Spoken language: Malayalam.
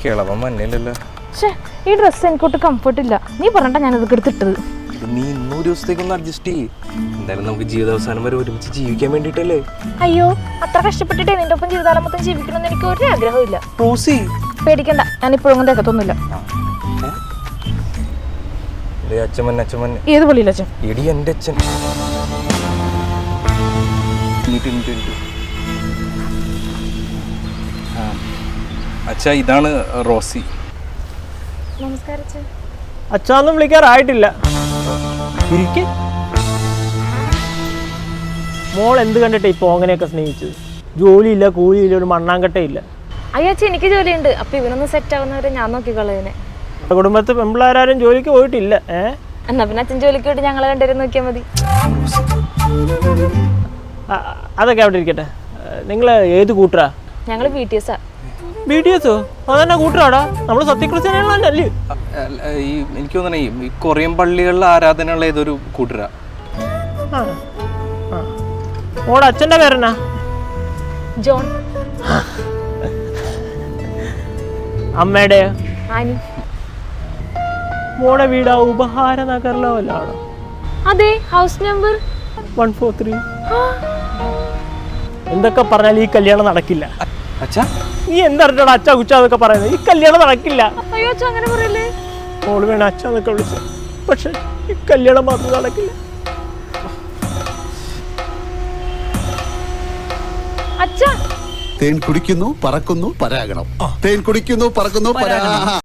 കിളവൻ മഞ്ഞില്ലല്ലോ. ഈ ഡ്രസ്സ് എനിക്കൊട്ട് കംഫർട്ട് ഇല്ല. നീ പറഞ്ഞ ഞാനതൊക്കെ എടുത്തിട്ടത്. നീ 100 ദിവസത്തേക്കൊന്ന് അഡ്ജസ്റ്റ് ചെയ്യ്. എന്തായാലും നമുക്ക് ജീവിതാവസാനം വരെ ഒരുമിച്ച് ജീവിക്കാൻ വേണ്ടിട്ടല്ലേ. അയ്യോ, അത്ര കഷ്ടപ്പെട്ടിട്ടേ നിന്റെ ഒപ്പം ജീവിതകാലം മൊത്തം ജീവിക്കണമെന്ന് എനിക്ക് ഒരു ആഗ്രഹമില്ല. റോസി പേടിക്കണ്ട, ഞാൻ ഇപ്പോഴൊന്നും തേക്കത്തൊന്നുമില്ല. അച്ഛൻ ഏത് പള്ളിയില്ല അച്ഛൻ? എടി എന്റെ അച്ഛൻ. അച്ഛാ, ഇതാണ് റോസി. നമസ്കാരം അച്ഛൻ. അച്ഛാന്നും വിളിക്കാറായിട്ടില്ല. മോൾ എന്ത് കണ്ടിട്ട് ഇപ്പൊ അങ്ങനെയൊക്കെ സ്നേഹിച്ചത്? ജോലിയില്ല, കൂലിയില്ല, ഒരു മണ്ണാങ്കട്ടയില്ല. അയ്യോ അച്ഛൻ, എനിക്ക് ജോലിയുണ്ട്. അപ്പൊ ഇവനൊന്ന് സെറ്റ് ആവുന്നവരെ ഞാൻ നോക്കിക്കളയനെ. കുടുംബത്ത് പെമ്പിള്ളാരും ജോലിക്ക് പോയിട്ടില്ല. എന്നാ പിന്നെ അച്ഛൻ ജോലിക്ക് പോയിട്ട് ഞങ്ങളെ രണ്ടുപേരും നോക്കിയാൽ മതി. അതൊക്കെ അവിടെ ഇരിക്കട്ടെ. നിങ്ങൾ ഏത് കൂട്ടറാ? ഞങ്ങള് BTS ആ. BTS? അതെന്നാ കൂട്ടറാടാ? നമ്മള് സത്യക്രിസ്ത്യാനികളല്ലേ? എനിക്ക് തോന്നണേ ഈ കൊറിയൻ പള്ളികളിലെ ആരാധനയുള്ള ഏതൊരു കൂട്ടരാ. മോടെ അച്ഛന്റെ പേരെന്നാ? ജോൺ. അമ്മയുടെ? ആനി. മോടെ വീട് ഉപഹാര നഗറിലോ വല്ലാണോ? അതെ, ഹൗസ് നമ്പർ 143. എന്തൊക്കെ പറഞ്ഞാൽ ഈ കല്യാണം നടക്കില്ല. നീ എന്തറിഞ്ഞാ അച്ഛ കുച്ച എന്നൊക്കെ പറയുന്നത്? ഈ കല്യാണം നടക്കില്ല. അയ്യോ അച്ഛൻ അങ്ങനെ പറയല്ലേ. മോള് വേണം അച്ഛ എന്നൊക്കെ വിളിച്ചു, പക്ഷെ ഈ കല്യാണം മാത്രം നടക്കില്ല. അച്ഛാ, തേൻ കുടിക്കുന്നു പറക്കുന്നു പരാഗണം. തേൻ കുടിക്കുന്നു പറക്കുന്നു പരാഗണം.